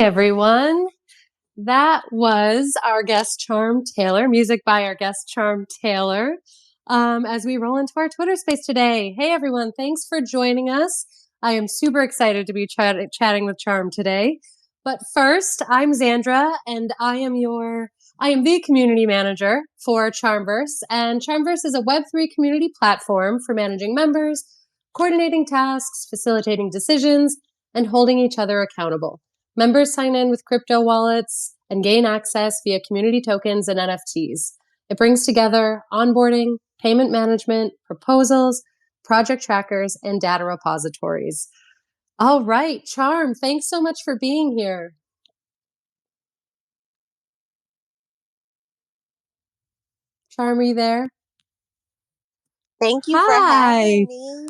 Everyone, that was our guest Charm Taylor, music by our guest Charm Taylor, as we roll into our Twitter space today. Hey everyone, thanks for joining us. I am super excited to be chatting with Charm today. But first, I'm Xandra, and I am the community manager for CharmVerse, and CharmVerse is a Web3 community platform for managing members, coordinating tasks, facilitating decisions, and holding each other accountable. Members sign in with crypto wallets and gain access via community tokens and NFTs. It brings together onboarding, payment management, proposals, project trackers, and data repositories. All right, Charm, thanks so much for being here. Charm, are you there? Thank you for having me.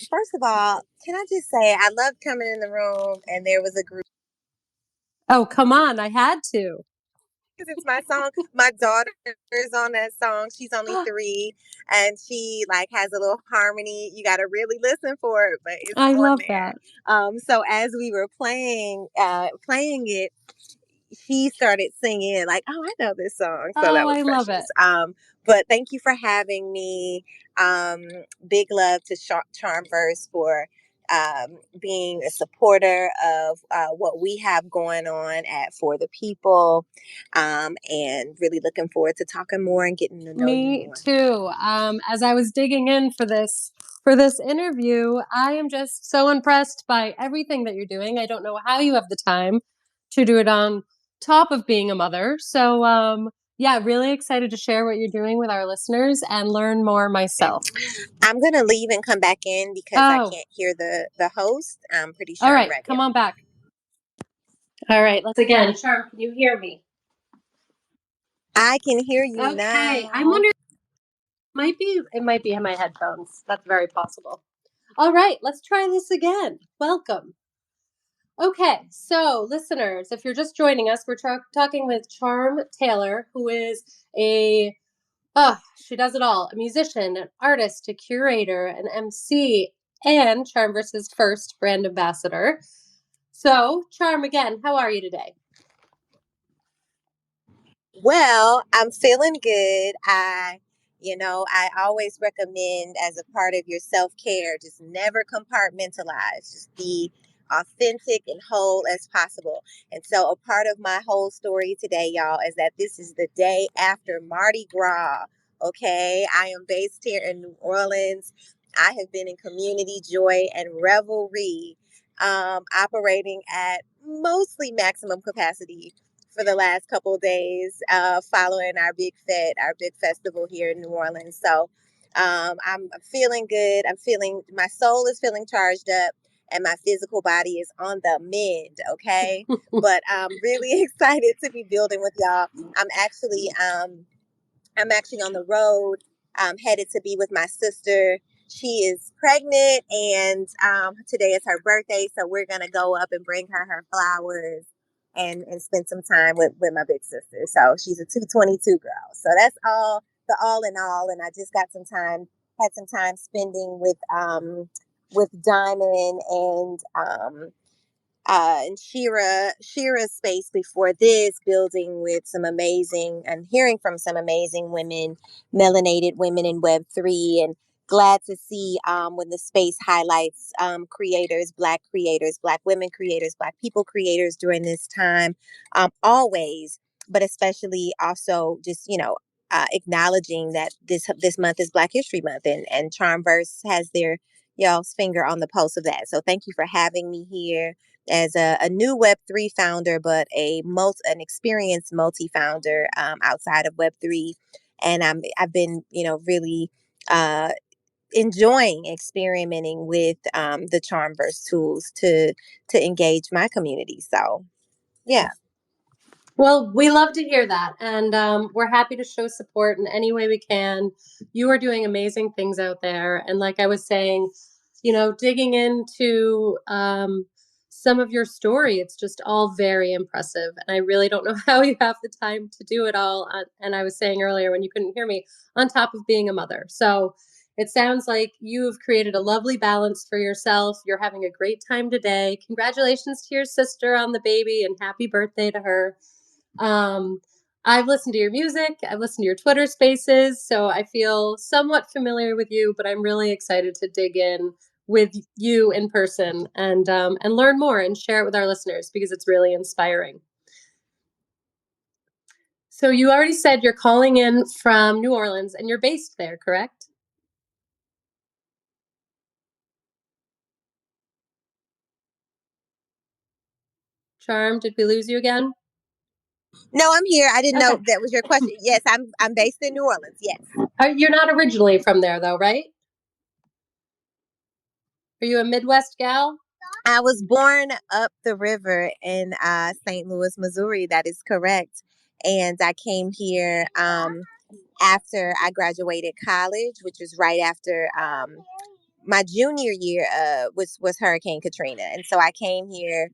First of all, can I just say, I loved coming in the room and there was a group. Oh, come on, I had to. Because it's my song. My daughter is on that song. She's only 3 and she has a little harmony. You got to really listen for it, but it's I on love there. that. So as we were playing it, she started singing like, "Oh, I know this song." So that was I precious. love it. But thank you for having me. Big love to CharmVerse for being a supporter of what we have going on at For The People, and really looking forward to talking more and getting to know you more. Me too. As I was digging in for this interview, I am just so impressed by everything that you're doing. I don't know how you have the time to do it on top of being a mother. So, yeah, really excited to share what you're doing with our listeners and learn more myself. I'm going to leave and come back in because I can't hear the host. I'm pretty sure. All right, come on back. All right, let's again. Charm, can you hear me? I can hear you now. Okay, I'm wondering, it might be in my headphones. That's very possible. All right, let's try this again. Welcome. Okay, so listeners, if you're just joining us, we're talking with Charm Taylor, who is she does it all, a musician, an artist, a curator, an MC, and CharmVerse's first brand ambassador. So, Charm, again, how are you today? Well, I'm feeling good. I always recommend as a part of your self-care, just never compartmentalize, just be authentic and whole as possible. And so a part of my whole story today, y'all, is that this is the day after Mardi Gras. Okay. I am based here in New Orleans. I have been in community joy and revelry, operating at mostly maximum capacity for the last couple of days, following our big festival here in New Orleans. So I'm feeling good. My soul is feeling charged up and my physical body is on the mend. Okay. But I'm really excited to be building with y'all. I'm actually on the road, headed to be with my sister. She is pregnant and today is her birthday. So we're going to go up and bring her flowers and spend some time with my big sister. So she's a 222 girl. So that's all in all. And I just had some time spending with Diamond and Shira's space before this, building with some amazing and hearing from some amazing women, melanated women in Web3, and glad to see when the space highlights creators, Black women creators, Black people creators during this time, always, but especially also just, acknowledging that this month is Black History Month, and CharmVerse has their y'all's finger on the pulse of that. So thank you for having me here as a new Web3 founder, but an experienced multi-founder outside of Web3. And I've been, really enjoying experimenting with the CharmVerse tools to engage my community. So, yeah. Well, we love to hear that, and we're happy to show support in any way we can. You are doing amazing things out there, and like I was saying, digging into some of your story, it's just all very impressive, and I really don't know how you have the time to do it all. And I was saying earlier when you couldn't hear me, on top of being a mother, so it sounds like you've created a lovely balance for yourself. You're having a great time today. Congratulations to your sister on the baby, and happy birthday to her. Um, I've listened to your music, I've listened to your Twitter spaces, so I feel somewhat familiar with you, but I'm really excited to dig in with you in person and learn more and share it with our listeners because it's really inspiring. So you already said you're calling in from New Orleans and you're based there, correct? Charm, did we lose you again? No, I'm here. I didn't know Okay. that was your question. Yes, I'm based in New Orleans. Yes. You're not originally from there though, right? Are you a Midwest gal? I was born up the river in St. Louis, Missouri. That is correct. And I came here after I graduated college, which was right after my junior year was Hurricane Katrina, and so I came here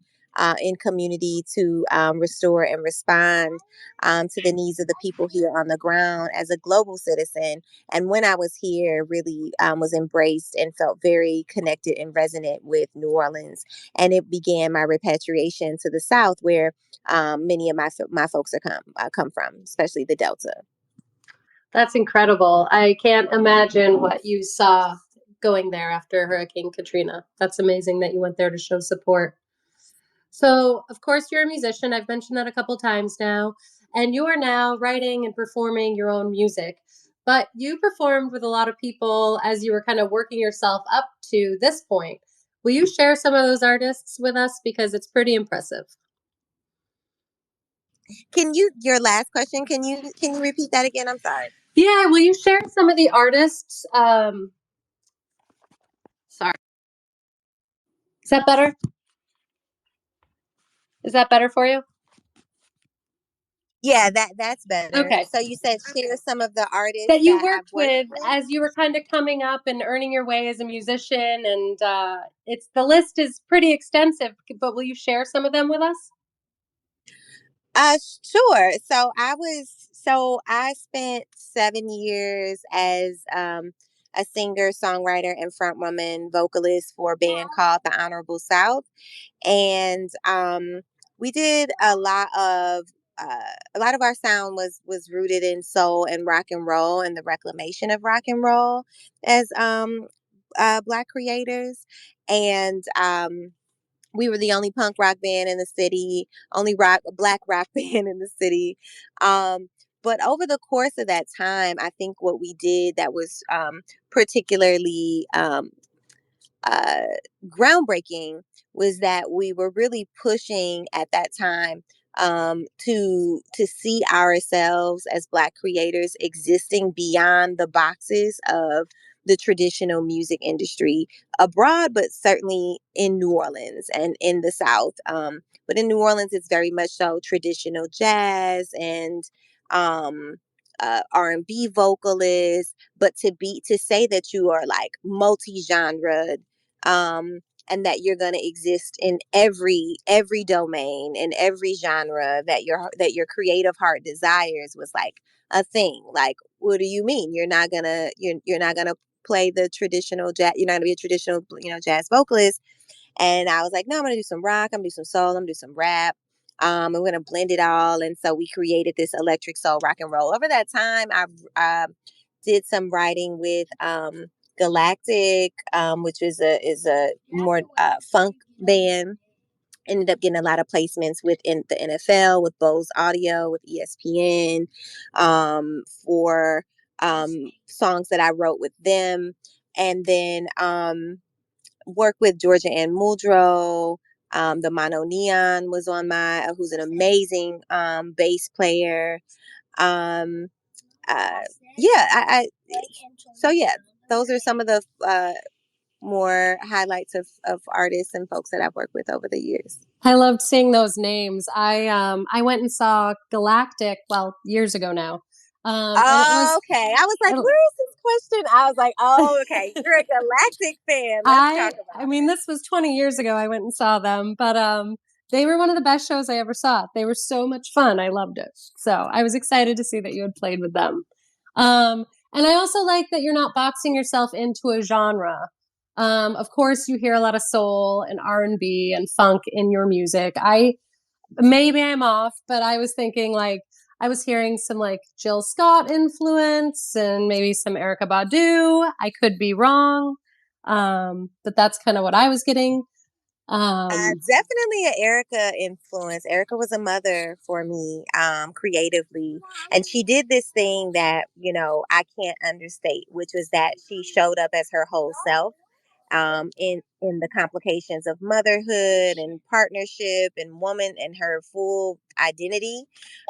in community to restore and respond to the needs of the people here on the ground as a global citizen. And when I was here, really was embraced and felt very connected and resonant with New Orleans. And it began my repatriation to the South, where many of my folks are come from, especially the Delta. That's incredible. I can't imagine what you saw going there after Hurricane Katrina. That's amazing that you went there to show support. So, of course, you're a musician. I've mentioned that a couple times now. And you are now writing and performing your own music. But you performed with a lot of people as you were kind of working yourself up to this point. Will you share some of those artists with us? Because it's pretty impressive. Can you your last question? Can you repeat that again? I'm sorry. Yeah, will you share some of the artists? Sorry. Is that better? Is that better for you? Yeah, that's better. Okay. So you said share some of the artists That you that I've worked worked with with. as you were kind of coming up and earning your way as a musician, and it's the list is pretty extensive. But will you share some of them with us? Sure. So I spent 7 years as a singer, songwriter, and frontwoman vocalist for a band called The Honorable South. And we did a lot of our sound was rooted in soul and rock and roll and the reclamation of rock and roll as Black creators. And we were the only punk rock band in the city, only black rock band in the city. But over the course of that time, I think what we did that was particularly uh, groundbreaking was that we were really pushing at that time to see ourselves as Black creators existing beyond the boxes of the traditional music industry abroad, but certainly in New Orleans and in the South. But in New Orleans, it's very much so traditional jazz and um, R&B vocalists. But to say that you are like multi-genre, um, and that you're going to exist in every domain in every genre that your creative heart desires was like a thing. Like, what do you mean you're not gonna play the traditional jazz? You're not gonna be a traditional jazz vocalist? And I was like, no, I'm gonna do some rock, I'm gonna do some soul, I'm gonna do some rap. And we're gonna blend it all. And so we created this electric soul rock and roll. Over that time, I did some writing with Galactic, which is a more funk band. Ended up getting a lot of placements within the NFL with Bose Audio, with ESPN, for songs that I wrote with them. And then work with Georgia Ann Muldrow. The Mono Neon was on who's an amazing bass player. Um, uh, yeah, so yeah, those are some of the more highlights of artists and folks that I've worked with over the years. I loved seeing those names. I went and saw Galactic, well, years ago now. And it was Okay. I was like, it, where is this question? I was like, oh, okay. You're a Galactic fan. Let's talk I about mean, it. this was 20 years ago I went and saw them, but they were one of the best shows I ever saw. They were so much fun. I loved it. So I was excited to see that you had played with them. And I also like that you're not boxing yourself into a genre. Of course, you hear a lot of soul and R&B and funk in your music. I maybe I'm off, but I was thinking like I was hearing some like Jill Scott influence and maybe some Erica Badu. I could be wrong, but that's kind of what I was getting. Um, Definitely an Erica influence. Erica was a mother for me, creatively. And she did this thing that, I can't understate, which was that she showed up as her whole self, in the complications of motherhood and partnership and woman and her full identity,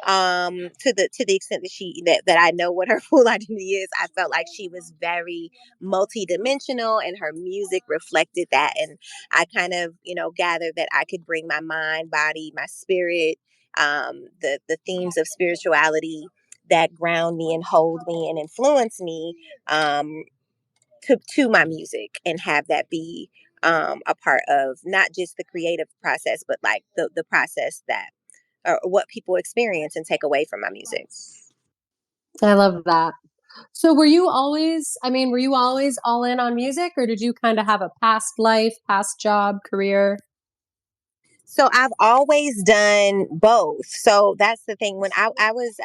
to the extent that that I know what her full identity is. I felt like she was very multidimensional and her music reflected that, and I kind of gathered that I could bring my mind, body, my spirit, the themes of spirituality that ground me and hold me and influence me, to my music, and have that be a part of not just the creative process, but like the process that, or what people experience and take away from my music. I love that. So were you always, I mean, were you always all in on music or did you kind of have a past life, past job, career? So I've always done both. So that's the thing. When I was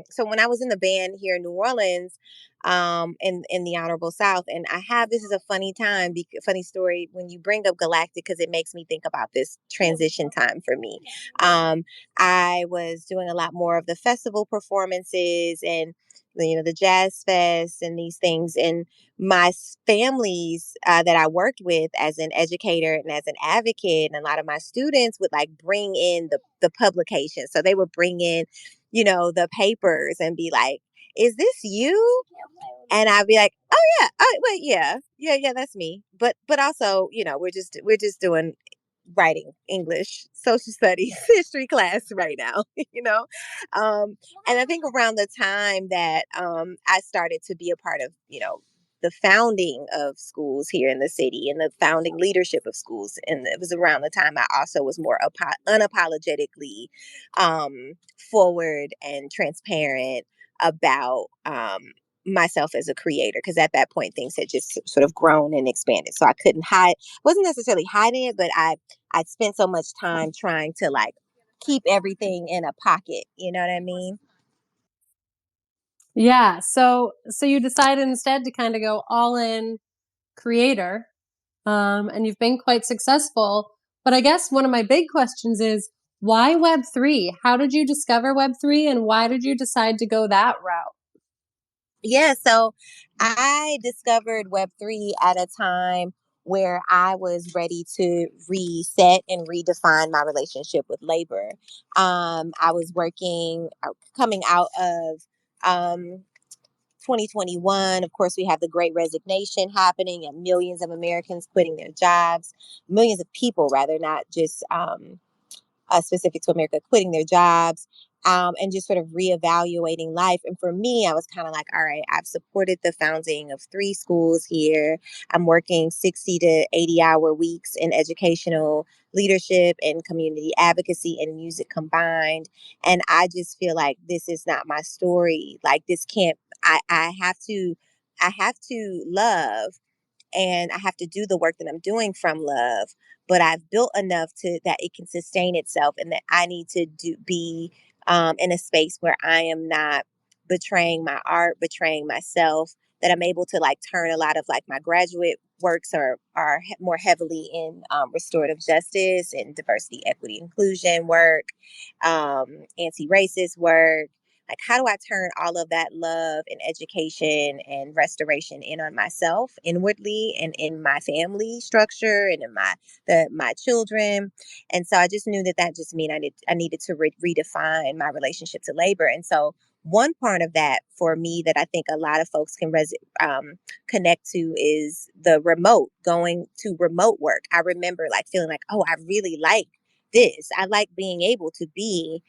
so when I was in the band here in New Orleans, in the Honorable South, and I have, this is a funny time, funny story when you bring up Galactic, because it makes me think about this transition time for me. I was doing a lot more of the festival performances and the jazz fest and these things, and my families, that I worked with as an educator and as an advocate, and a lot of my students would like bring in the publication. So they would bring in, the papers and be like, "Is this you?" And I'd be like, "Oh yeah, oh wait, yeah, that's me." But also, we're just doing writing, English, social studies, history class right now, you know. And I think around the time that I started to be a part of, the founding of schools here in the city and the founding leadership of schools, and it was around the time I also was more unapologetically forward and transparent about myself as a creator, because at that point things had just sort of grown and expanded, so I couldn't hide, wasn't necessarily hiding it, but I'd spent so much time trying to like keep everything in a pocket, you know what I mean? Yeah. So you decided instead to kind of go all in creator, and you've been quite successful. But I guess one of my big questions is why Web3? How did you discover Web3 and why did you decide to go that route? Yeah, so I discovered Web3 at a time where I was ready to reset and redefine my relationship with labor. I was working, coming out of um, 2021. Of course, we have the great resignation happening and millions of Americans quitting their jobs, millions of people, rather, not just specific to America, quitting their jobs, and just sort of reevaluating life. And for me, I was kind of like, all right, I've supported the founding of 3 schools here. I'm working 60 to 80-hour weeks in educational leadership and community advocacy and music combined. And I just feel like this is not my story. Like this can't, I have to love, and I have to do the work that I'm doing from love, but I've built enough to that it can sustain itself, and that I need to be in a space where I am not betraying my art, betraying myself, that I'm able to like turn a lot of like my graduate works are more heavily in restorative justice and diversity, equity, inclusion work, anti-racist work. Like, how do I turn all of that love and education and restoration in on myself inwardly and in my family structure and in my children? And so I just knew that just meant I needed to redefine my relationship to labor. And so one part of that for me that I think a lot of folks can connect to is the going to remote work. I remember like feeling like, oh, I really like this. I like being able to be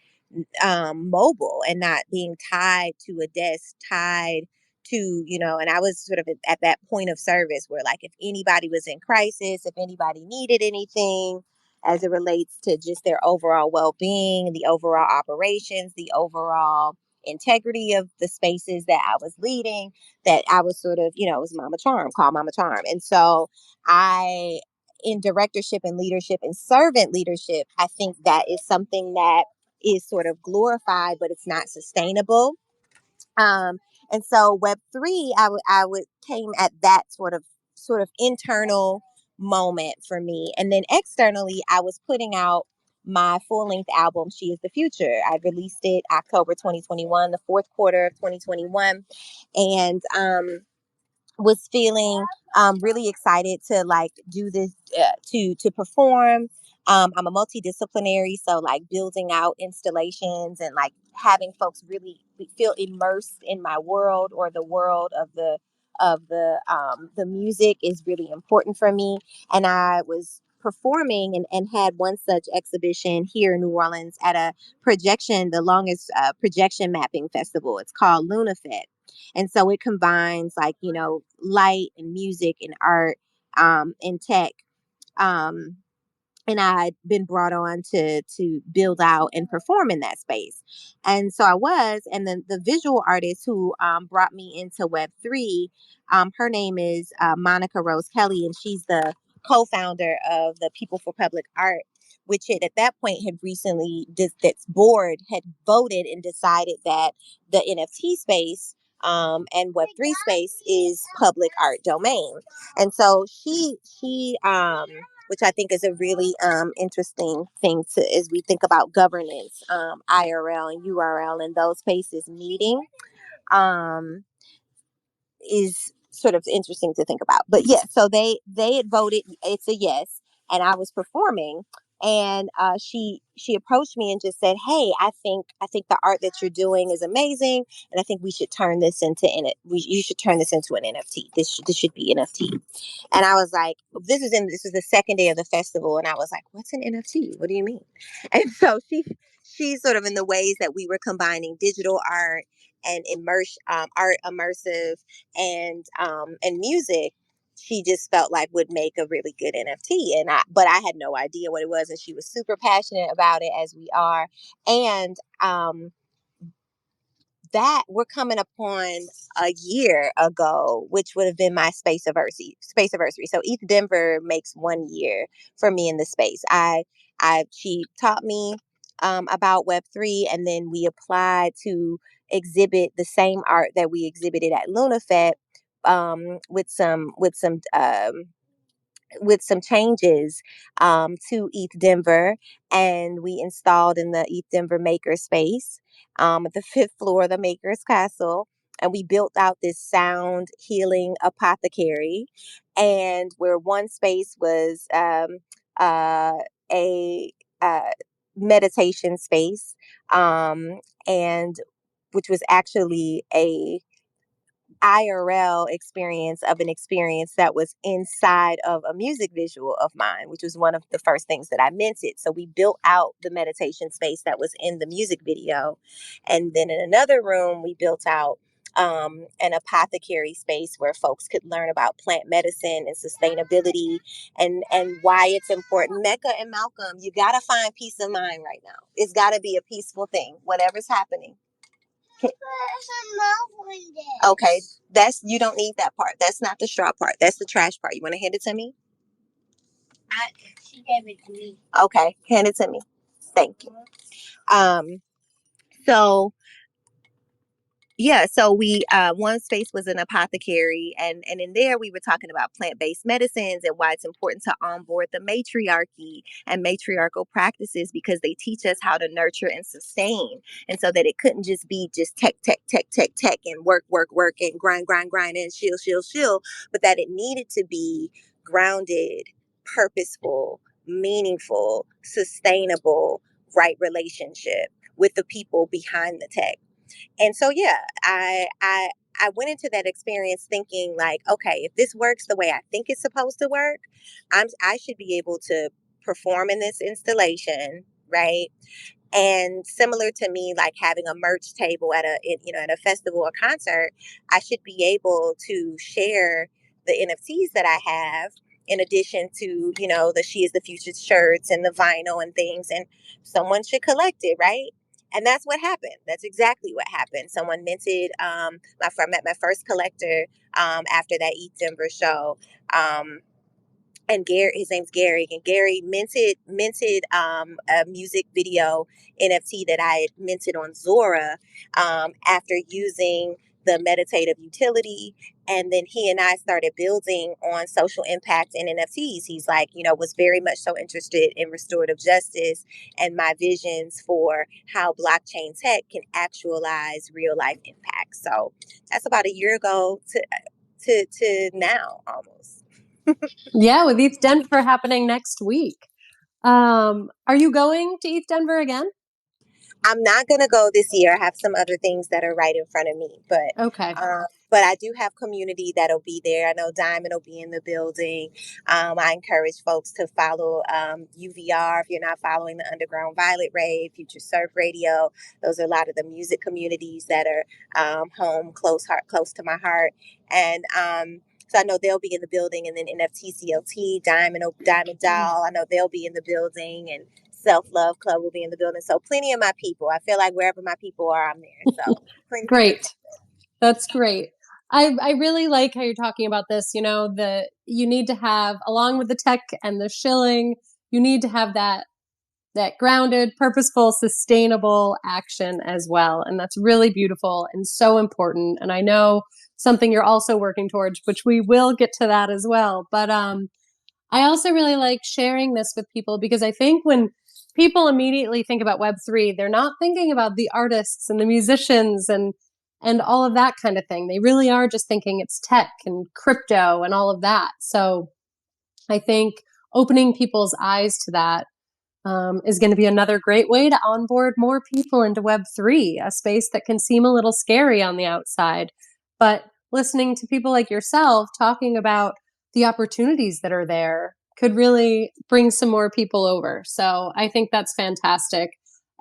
mobile and not being tied to a desk, tied to, and I was sort of at that point of service where, like, if anybody was in crisis, if anybody needed anything as it relates to just their overall well-being, the overall operations, the overall integrity of the spaces that I was leading, that I was sort of, it was Mama Charm, call Mama Charm. And so I, in directorship and leadership and servant leadership, I think that is something that is sort of glorified, but it's not sustainable. Um, and so Web3, I would came at that sort of internal moment for me. And then externally, I was putting out my full-length album, She Is the Future. I released it October 2021, the fourth quarter of 2021. And was feeling really excited to like do this, to perform. I'm a multidisciplinary, so like building out installations and like having folks really feel immersed in my world or the world of the music is really important for me. And I was performing and had one such exhibition here in New Orleans at the longest projection mapping festival. It's called LunaFet. And so it combines like, light and music and art, and tech. Um, and I'd been brought on to build out and perform in that space. And so I was, and then the visual artist who brought me into Web3, her name is Monica Rose Kelly, and she's the co-founder of the People for Public Art, which at that point had recently, this board had voted and decided that the NFT space and Web3 space is public art domain. And so she which I think is a really interesting thing to as we think about governance, IRL and URL and those spaces meeting, um, is sort of interesting to think about. But yeah, so they had voted it's a yes, and I was performing, and she approached me and just said, "Hey, I think the art that you're doing is amazing, and I think we should turn this into you should turn this into an NFT. This should be NFT." And I was like, this is the second day of the festival, and I was like, "What's an NFT? What do you mean?" And so she's sort of in the ways that we were combining digital art and art immersive and music. She just felt like would make a really good NFT, but I had no idea what it was, and she was super passionate about it, as we are. And that we're coming upon a year ago, which would have been my space anniversary. So ETH Denver makes 1 year for me in the space. She taught me about Web3, and then we applied to exhibit the same art that we exhibited at LunaFet, with some changes to ETH Denver, and we installed in the ETH Denver Maker space, at the fifth floor of the Maker's Castle, and we built out this sound healing apothecary, and where one space was uh, a meditation space, and which was actually a IRL experience of an experience that was inside of a music visual of mine, which was one of the first things that I minted. So we built out the meditation space that was in the music video. And then in another room, we built out an apothecary space where folks could learn about plant medicine and sustainability and why it's important. Mecca and Malcolm, you got to find peace of mind right now. It's got to be a peaceful thing, whatever's happening. Okay, you don't need that part. That's not the straw part. That's the trash part. You want to hand it to me? She gave it to me. Okay, hand it to me. Thank you. So yeah, so we one space was an apothecary, and in there we were talking about plant-based medicines and why it's important to onboard the matriarchy and matriarchal practices, because they teach us how to nurture and sustain, and so that it couldn't just be just tech and work and grind and shill, but that it needed to be grounded, purposeful, meaningful, sustainable, right relationship with the people behind the tech. And so, yeah, I went into that experience thinking like, okay, if this works the way I think it's supposed to work, I should be able to perform in this installation, right? And similar to me, like having a merch table at at a festival or concert, I should be able to share the NFTs that I have, in addition to the She Is the Future shirts and the vinyl and things, and someone should collect it, right? And that's what happened. That's exactly what happened. Someone minted. I met my first collector after that Eat Denver show. And Gary, his name's Gary, and Gary minted a music video NFT that I had minted on Zora after using the meditative utility. And then he and I started building on social impact and NFTs. He's like, was very much so interested in restorative justice and my visions for how blockchain tech can actualize real life impact. So that's about a year ago to now almost. Yeah, with ETH Denver happening next week. Are you going to ETH Denver again? I'm not going to go this year. I have some other things that are right in front of me, Okay. but I do have community that'll be there. I know Diamond will be in the building. I encourage folks to follow UVR if you're not following the Underground Violet Rave, Future Surf Radio. Those are a lot of the music communities that are home close to my heart, and so I know they'll be in the building, and then NFTCLT, Diamond Doll. I know they'll be in the building, and Self Love Club will be in the building. So plenty of my people. I feel like wherever my people are, I'm there. So plenty of Great. people. That's great. I really like how you're talking about this. You need to have, along with the tech and the shilling, you need to have that grounded, purposeful, sustainable action as well. And that's really beautiful and so important. And I know something you're also working towards, which we will get to that as well. But I also really like sharing this with people because I think when people immediately think about Web3, they're not thinking about the artists and the musicians and all of that kind of thing. They really are just thinking it's tech and crypto and all of that. So I think opening people's eyes to that is going to be another great way to onboard more people into Web3, a space that can seem a little scary on the outside. But listening to people like yourself talking about the opportunities that are there could really bring some more people over. So I think that's fantastic.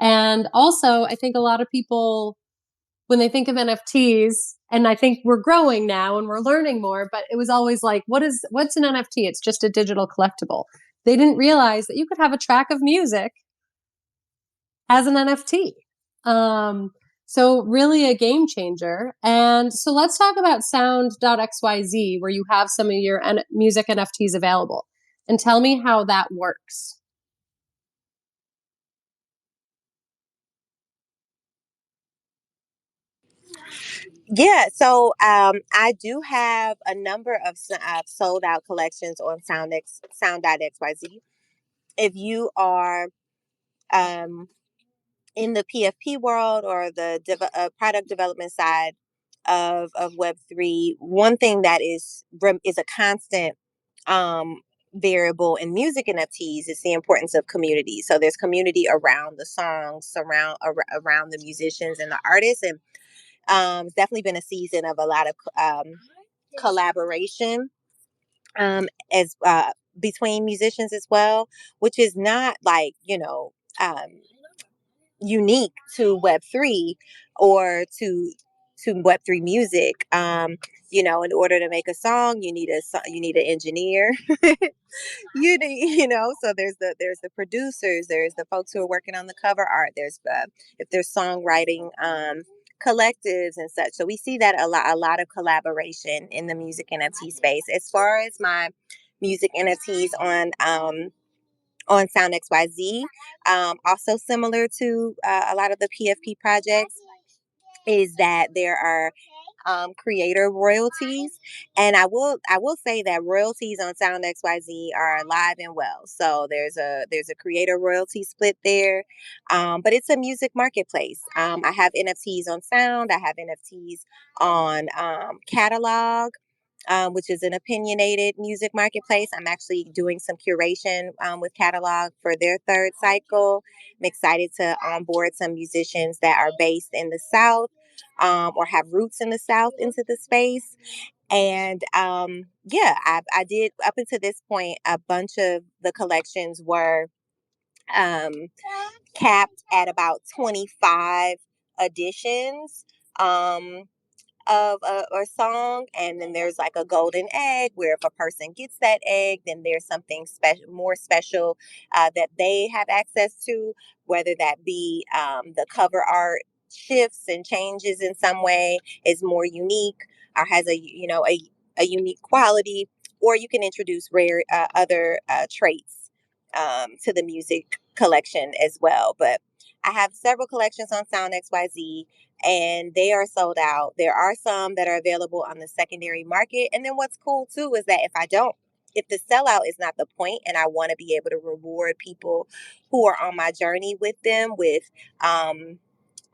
And also, I think a lot of people, when they think of NFTs, and I think we're growing now and we're learning more, but it was always like, what's an NFT? It's just a digital collectible. They didn't realize that you could have a track of music as an NFT. So really a game changer. And so let's talk about sound.xyz, where you have some of your music NFTs available, and tell me how that works. Yeah, so I do have a number of sold out collections on Sound.xyz. If you are um, in the PFP world or the product development side of Web3, one thing that is a constant um, variable in music NFTs is the importance of community. So there's community around the songs, around the musicians and the artists, and it's definitely been a season of a lot of collaboration as between musicians as well, which is not like unique to Web3 or to Web3 music. In order to make a song, you need an engineer. So there's the producers, there's the folks who are working on the cover art, there's if there's songwriting collectives and such. So we see that a lot of collaboration in the music NFT space. As far as my music NFTs on Sound XYZ, also similar to a lot of the PFP projects, is that there are creator royalties, and I will say that royalties on Sound XYZ are alive and well. So there's a creator royalty split there, but it's a music marketplace. I have NFTs on Sound. I have NFTs on Catalog. Which is an opinionated music marketplace. I'm actually doing some curation with Catalog for their third cycle. I'm excited to onboard some musicians that are based in the South or have roots in the South into the space. And yeah, I did up until this point. A bunch of the collections were um, capped at about 25 editions. Of a song, and then there's like a golden egg where if a person gets that egg, then there's something special, more special that they have access to, whether that be the cover art shifts and changes in some way, is more unique or has a unique quality, or you can introduce rare other traits to the music collection as well. But I have several collections on Sound XYZ, and they are sold out. There are some that are available on the secondary market. And then what's cool too is that if the sellout is not the point, and I want to be able to reward people who are on my journey with them with um,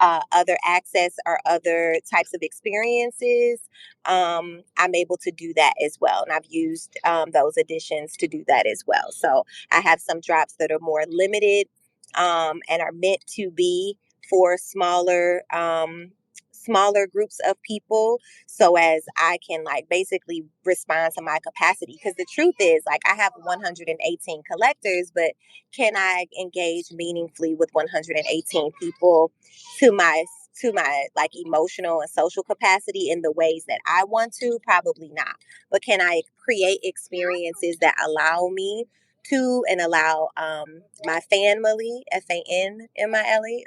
other access or other types of experiences, I'm able to do that as well. And I've used those additions to do that as well. So I have some drops that are more limited and are meant to be for smaller groups of people, so as I can like basically respond to my capacity. Because the truth is, like, I have 118 collectors, but can I engage meaningfully with 118 people to my like emotional and social capacity in the ways that I want to? Probably not. But can I create experiences that allow me to, and allow my family, FANMILY,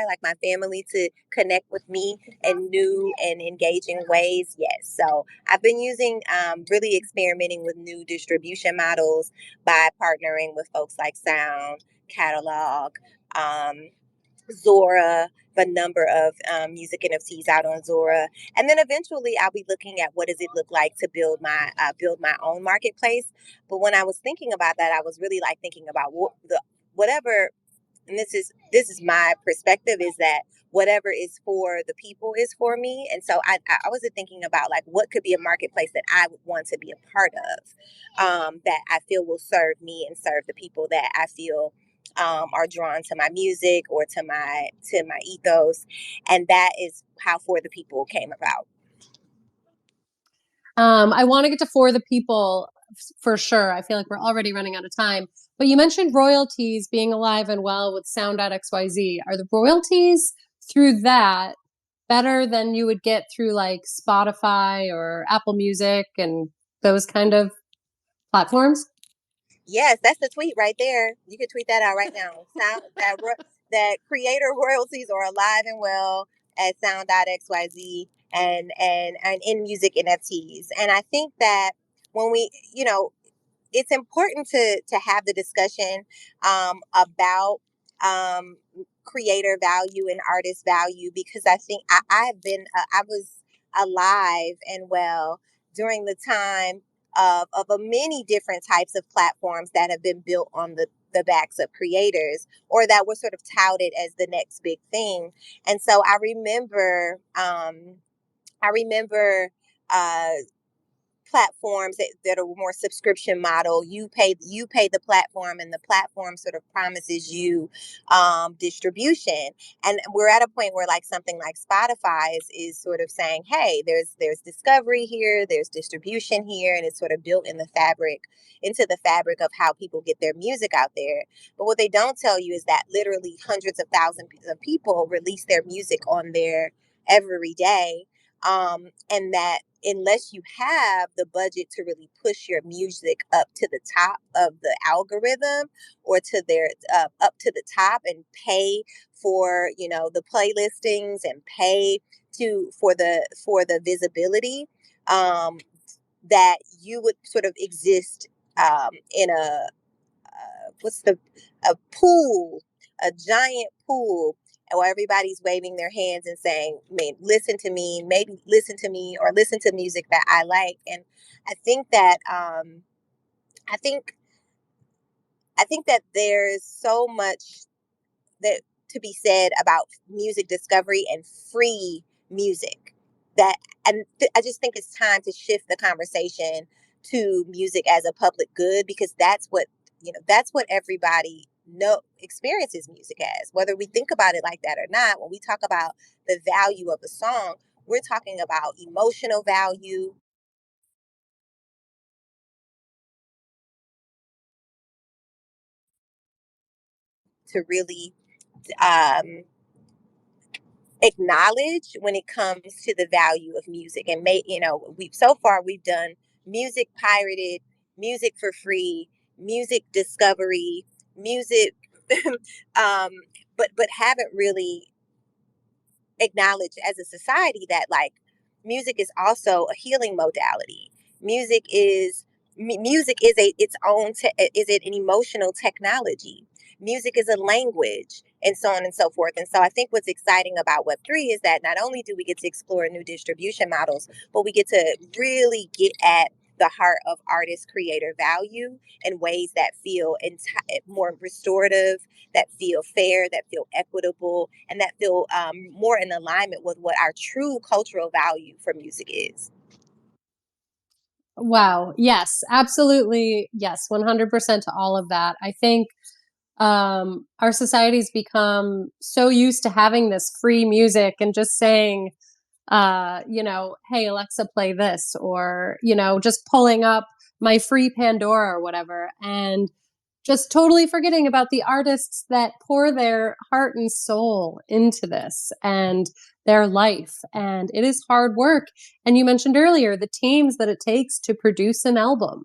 like my family, to connect with me in new and engaging ways? Yes. So I've been really experimenting with new distribution models by partnering with folks like Sound, Catalog, um, Zora, the number of music NFTs out on Zora, and then eventually I'll be looking at what does it look like to build my own marketplace. But when I was thinking about that, I was really like thinking about whatever, and this is my perspective, is that whatever is for the people is for me. And so I wasn't thinking about like what could be a marketplace that I would want to be a part of, that I feel will serve me and serve the people that I feel are drawn to my music or to my ethos. And that is how For the People came about. I want to get to For the People for sure. I feel like we're already running out of time. But you mentioned royalties being alive and well with Sound.xyz. Are the royalties through that better than you would get through like Spotify or Apple Music and those kind of platforms? Yes, that's the tweet right there. You can tweet that out right now. That creator royalties are alive and well at Sound.xyz and in music NFTs. And I think that when it's important to have the discussion about creator value and artist value, because I think I was alive and well during the time of a many different types of platforms that have been built on the backs of creators, or that were sort of touted as the next big thing. And so I remember uh, platforms that are more subscription model. You pay the platform, and the platform sort of promises you distribution. And we're at a point where like something like Spotify is sort of saying, hey, there's discovery here, there's distribution here, and it's sort of built into the fabric of how people get their music out there. But what they don't tell you is that literally hundreds of thousands of people release their music on there every day, and that unless you have the budget to really push your music up to the top of the algorithm, or to their up to the top, and pay for the playlistings, and pay for the visibility, um, that you would sort of exist in what's the a pool, a giant pool, where everybody's waving their hands and saying, listen to me, maybe listen to me, or listen to music that I like." And I think that I think I think that there's so much that to be said about music discovery and free music, that I just think it's time to shift the conversation to music as a public good, because that's what everybody know experiences music as, whether we think about it like that or not. When we talk about the value of a song, we're talking about emotional value, to really um, acknowledge when it comes to the value of music. And we've done music pirated, music for free, music discovery, music, um, but haven't really acknowledge as a society that like music is also a healing modality. Music is a its own is it an emotional technology. Music is a language, and so on and so forth. And so I think what's exciting about Web3 is that not only do we get to explore new distribution models, but we get to really get at the heart of artist creator value in ways that feel more restorative, that feel fair, that feel equitable, and that feel more in alignment with what our true cultural value for music is. Wow. Yes, absolutely. Yes, 100% to all of that. I think our society's become so used to having this free music and just saying, hey, Alexa, play this, or, just pulling up my free Pandora or whatever, and just totally forgetting about the artists that pour their heart and soul into this and their life. And it is hard work. And you mentioned earlier the teams that it takes to produce an album.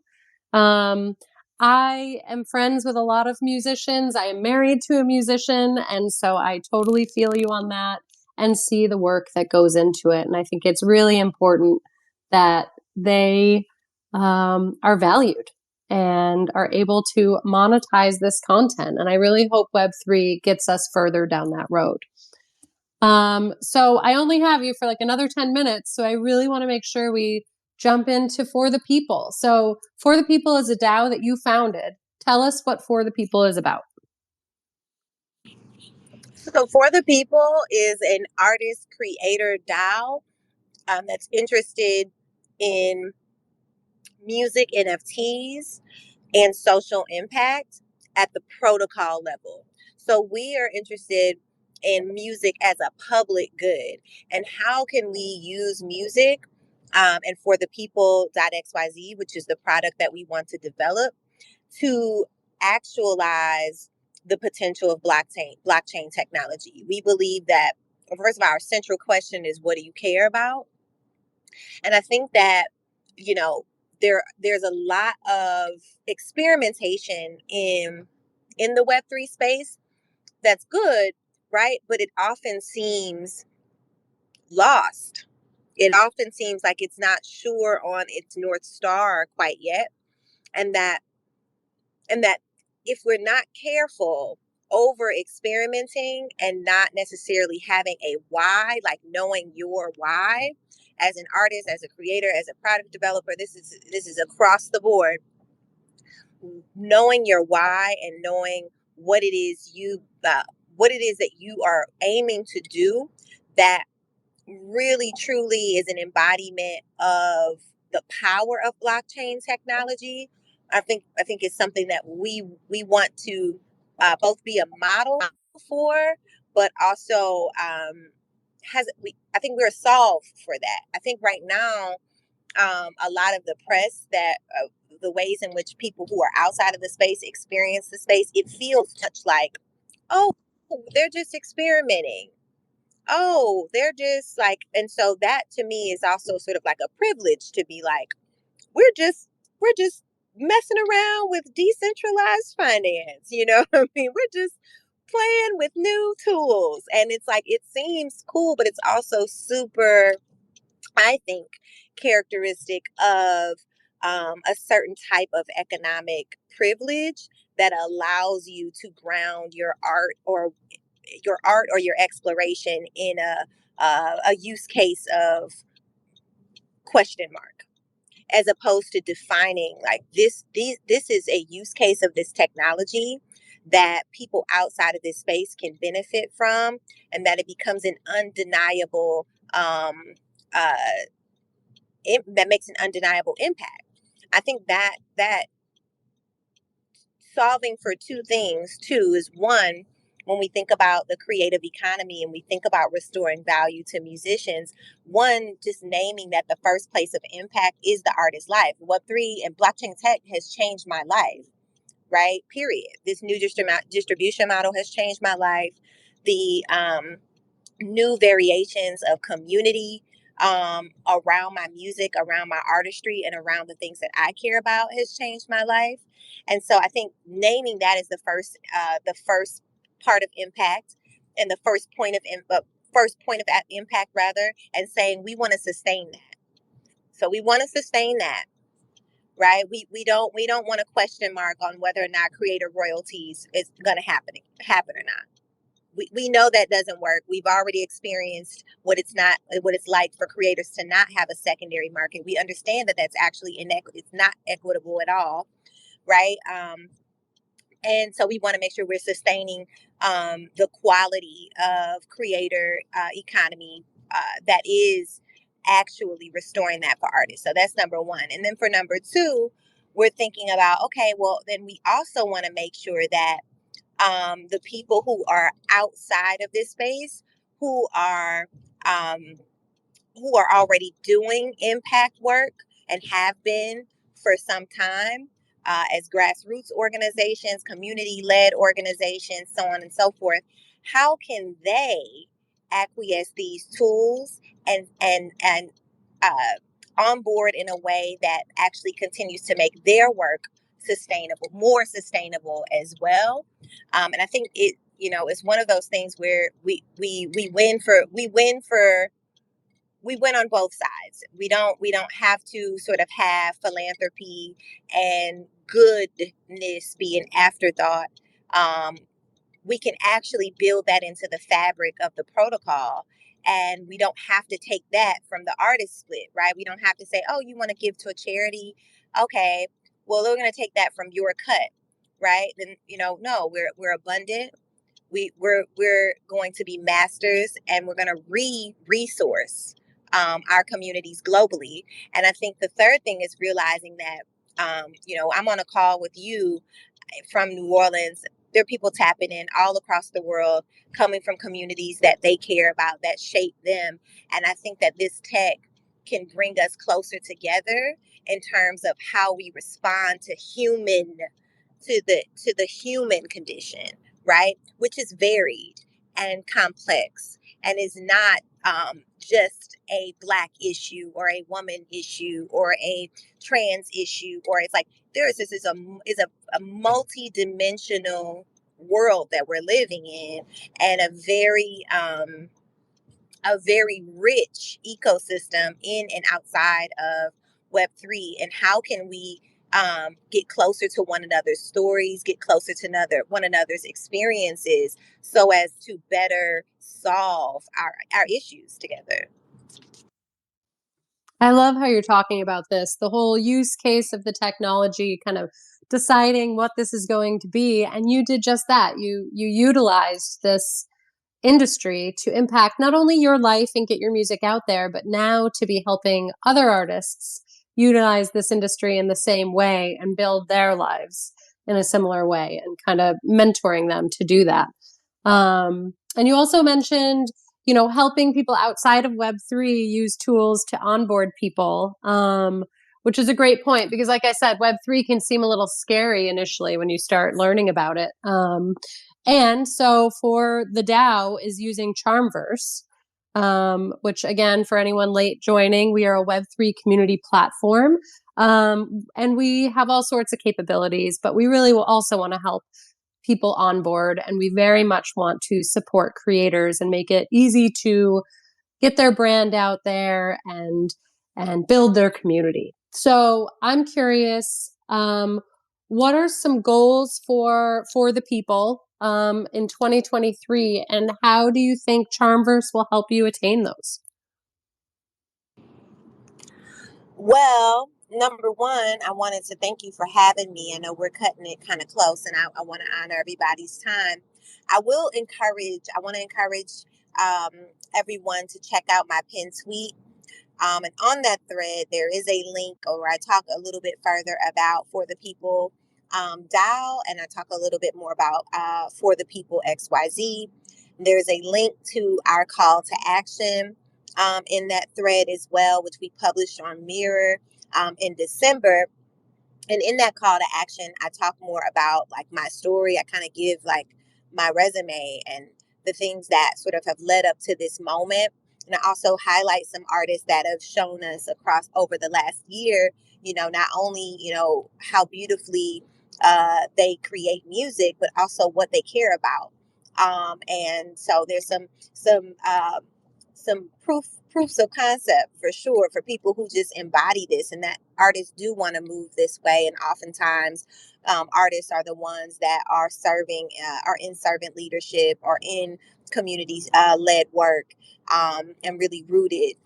Um, I am friends with a lot of musicians. I am married to a musician. And so I totally feel you on that and see the work that goes into it. And I think it's really important that they are valued and are able to monetize this content. And I really hope Web3 gets us further down that road. So I only have you for like another 10 minutes. So I really want to make sure we jump into For the People. So For the People is a DAO that you founded. Tell us what For the People is about. So, For the People is an artist creator DAO that's interested in music NFTs and social impact at the protocol level. So we are interested in music as a public good, and how can we use music and For the People .xyz, which is the product that we want to develop, to actualize the potential of blockchain technology. We believe that, first of all, our central question is, what do you care about? And I think that, you know, there's a lot of experimentation in the Web3 space that's good, right? But it often seems lost. It often seems like it's not sure on its North Star quite yet. And that if we're not careful, over experimenting and not necessarily having a why, like knowing your why as an artist, as a creator, as a product developer, this is across the board. Knowing your why and knowing what it is what it is that you are aiming to do, that really truly is an embodiment of the power of blockchain technology. I think it's something that we want to both be a model for, but also I think we're solved for that. I think right now a lot of the press that the ways in which people who are outside of the space experience the space, it feels much like, oh, they're just experimenting. Oh, they're just like, and so that to me is also sort of like a privilege to be like, we're just messing around with decentralized finance. You know what I mean? We're just playing with new tools. And it's like, it seems cool, but it's also super, I think, characteristic of a certain type of economic privilege that allows you to ground your exploration in a use case of question mark, as opposed to defining like this is a use case of this technology that people outside of this space can benefit from, and that it becomes an undeniable uh, that makes an undeniable impact. I think that solving for two things too is, one, when we think about the creative economy and we think about restoring value to musicians, one, just naming that the first place of impact is the artist's life. Web3 and blockchain tech has changed my life, right? Period. This new distribution model has changed my life. The new variations of community around my music, around my artistry, and around the things that I care about has changed my life. And so I think naming that is the first part of impact, and the first point of impact rather, and saying we want to sustain that. So we want to sustain that, right? We don't want a question mark on whether or not creator royalties is going to happen or not. We know that doesn't work. We've already experienced what it's like for creators to not have a secondary market. We understand that that's actually it's not equitable at all, right? And so we want to make sure we're sustaining the quality of creator economy that is actually restoring that for artists. So that's number one. And then for number two, we're thinking about, okay, well, then we also want to make sure that the people who are outside of this space, who are um, who are already doing impact work and have been for some time, as grassroots organizations, community-led organizations, so on and so forth, how can they acquiesce these tools and onboard in a way that actually continues to make their work sustainable, more sustainable as well? And I think it's one of those things where we win on both sides. We don't have to sort of have philanthropy and goodness be an afterthought. Um, we can actually build that into the fabric of the protocol, and we don't have to take that from the artist split, right? We don't have to say, oh, you want to give to a charity, okay, well, we're going to take that from your cut, right? Then no, we're abundant. We're going to be masters, and we're going to resource our communities globally. And I think the third thing is realizing that I'm on a call with you from New Orleans. There are people tapping in all across the world, coming from communities that they care about, that shape them. And I think that this tech can bring us closer together in terms of how we respond to the human condition, right? Which is varied and complex, and is not just a Black issue or a woman issue or a trans issue, or it's like this is a multi-dimensional world that we're living in, and a very rich ecosystem in and outside of Web3. And how can we get closer to one another's stories, get closer to one another's experiences, so as to better solve our issues together? I love how you're talking about this, the whole use case of the technology, kind of deciding what this is going to be. And you did just that. You utilized this industry to impact not only your life and get your music out there, but now to be helping other artists utilize this industry in the same way and build their lives in a similar way, and kind of mentoring them to do that. And you also mentioned, helping people outside of Web3 use tools to onboard people, which is a great point because, like I said, Web3 can seem a little scary initially when you start learning about it. And so for the DAO is using CharmVerse, which, again, for anyone late joining, we are a Web3 community platform. And we have all sorts of capabilities, but we really will also want to help people on board. And we very much want to support creators and make it easy to get their brand out there and build their community. So I'm curious, what are some goals for the people in 2023, and how do you think CharmVerse will help you attain those? Well, number one, I wanted to thank you for having me. I know we're cutting it kind of close, and I want to honor everybody's time. I want to encourage everyone to check out my pin tweet. And on that thread, there is a link where I talk a little bit further about For The People DAO, and I talk a little bit more about For The People XYZ. There's a link to our call to action in that thread as well, which we published on Mirror in December. And in that call to action, I talk more about like my story. I kind of give like my resume and the things that sort of have led up to this moment. And I also highlight some artists that have shown us across over the last year, not only, how beautifully they create music, but also what they care about. And so there's some proofs of concept for sure for people who just embody this, and that artists do want to move this way. And oftentimes artists are the ones that are serving are in servant leadership or in community led work, and really rooted,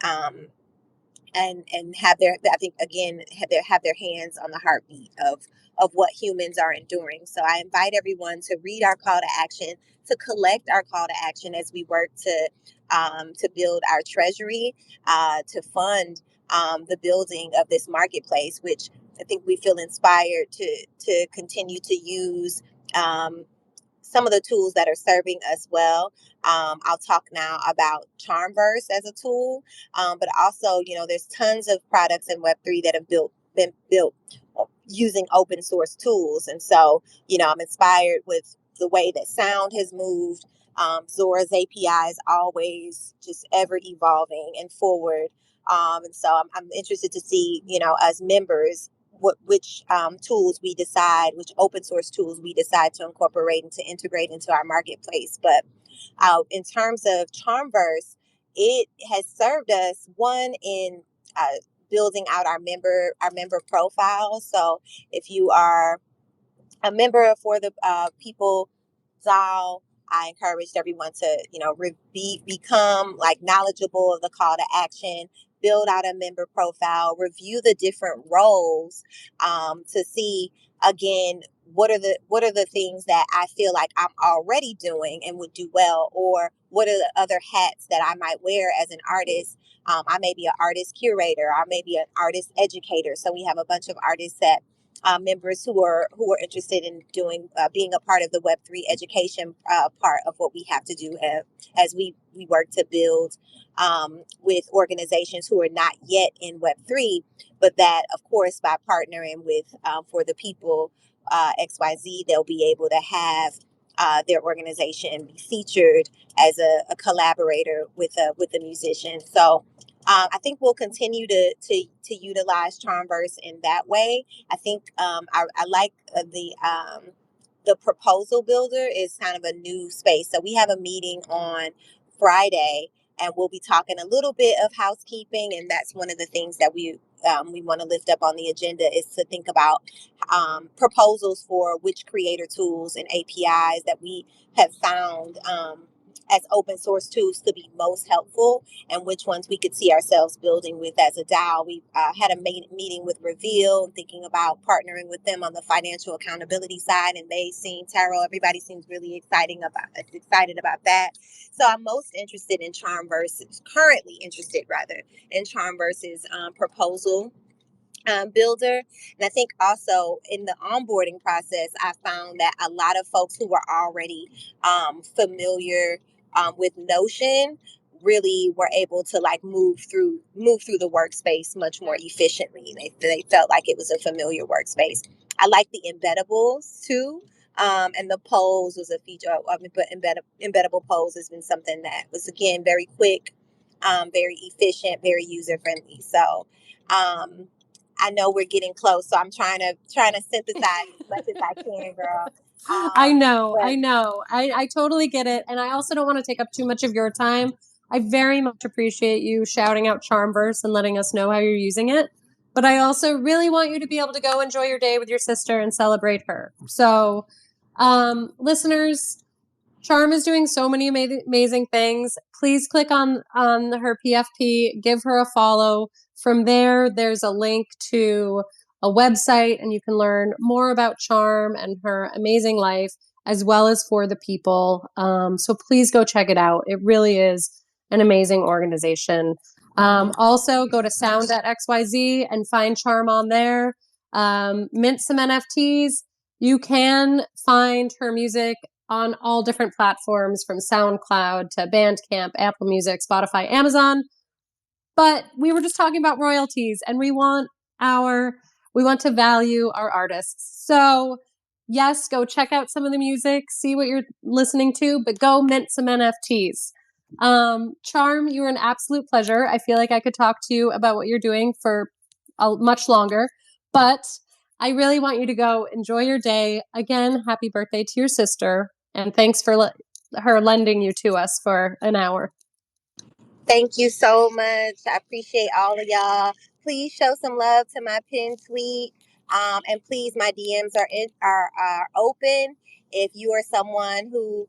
and have their, I think again, have their hands on the heartbeat of what humans are enduring. So I invite everyone to read our call to action, to collect our call to action as we work to build our treasury, to fund the building of this marketplace, which I think we feel inspired to continue to use. Some of the tools that are serving us well. I'll talk now about CharmVerse as a tool, but also, there's tons of products in Web3 that have been built using open source tools. And so, I'm inspired with the way that sound has moved. Zora's API is always just ever evolving and forward. And so I'm interested to see, as members, which tools we decide, which open source tools we decide to incorporate and to integrate into our marketplace. But in terms of CharmVerse, it has served us one in building out our member profile. So if you are a member for the People DAO, I encouraged everyone to, become like knowledgeable of the call to action, build out a member profile, review the different roles, to see again what are the things that I feel like I'm already doing and would do well, or what are the other hats that I might wear as an artist. I may be an artist curator, I may be an artist educator. So we have a bunch of artists that members who are interested in doing being a part of the Web3 education part of what we have to do as we work to build with organizations who are not yet in Web3, but that, of course, by partnering with For The People XYZ, they'll be able to have their organization be featured as a collaborator with a musician. So I think we'll continue to utilize CharmVerse in that way. I think I like the proposal builder is kind of a new space. So we have a meeting on Friday, and we'll be talking a little bit of housekeeping, and that's one of the things that we want to lift up on the agenda, is to think about proposals for which creator tools and APIs that we have found as open source tools to be most helpful, and which ones we could see ourselves building with as a DAO. We had a meeting with Reveal, thinking about partnering with them on the financial accountability side, and everybody seems really excited about that. So I'm most interested in currently interested rather, in CharmVerse's proposal builder. And I think also in the onboarding process, I found that a lot of folks who were already familiar with Notion really were able to like move through the workspace much more efficiently. They felt like it was a familiar workspace. I like the embeddables too. And the polls was a feature. But embeddable polls has been something that was, again, very quick, very efficient, very user friendly. So I know we're getting close, so I'm trying to synthesize as much as I can, girl. I know. I totally get it. And I also don't want to take up too much of your time. I very much appreciate you shouting out CharmVerse and letting us know how you're using it. But I also really want you to be able to go enjoy your day with your sister and celebrate her. So, listeners, Charm is doing so many amazing things. Please click on her PFP, give her a follow. From there, there's a link to a website, and you can learn more about Charm and her amazing life, as well as For The People. So please go check it out. It really is an amazing organization. Also, go to sound.xyz and find Charm on there. Mint some NFTs. You can find her music on all different platforms, from SoundCloud to Bandcamp, Apple Music, Spotify, Amazon. But we were just talking about royalties, and we want our We want to value our artists. So yes, go check out some of the music, see what you're listening to, but go mint some NFTs. Charm, you were an absolute pleasure. I feel like I could talk to you about what you're doing for much longer, but I really want you to go enjoy your day. Again, happy birthday to your sister, and thanks for her lending you to us for an hour. Thank you so much. I appreciate all of y'all. Please show some love to my pin tweet. And please, my DMs are open. If you are someone who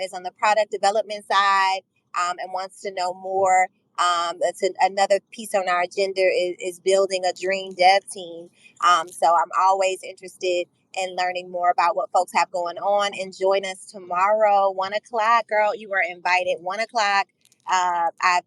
is on the product development side and wants to know more, that's another piece on our agenda is building a dream dev team. So I'm always interested in learning more about what folks have going on. And join us tomorrow, 1:00, girl. You are invited, 1:00. I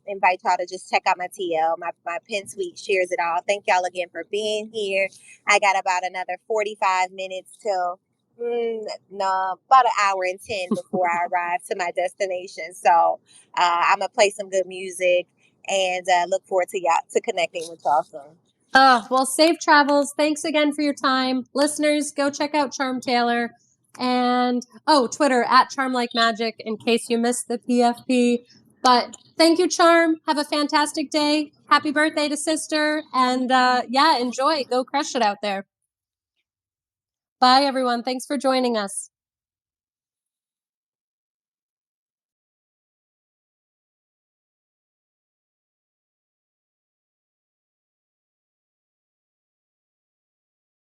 invite y'all to just check out my TL. My pin tweet shares it all. Thank y'all again for being here. I got about another 45 minutes till about an hour and 10 before I arrive to my destination. So I'm gonna play some good music and look forward to y'all to connecting with y'all soon. Well, safe travels. Thanks again for your time. Listeners, go check out Charm Taylor. And Twitter at Charm Like Magic in case you missed the PFP. But thank you, Charm. Have a fantastic day. Happy birthday to sister. And enjoy. Go crush it out there. Bye, everyone. Thanks for joining us.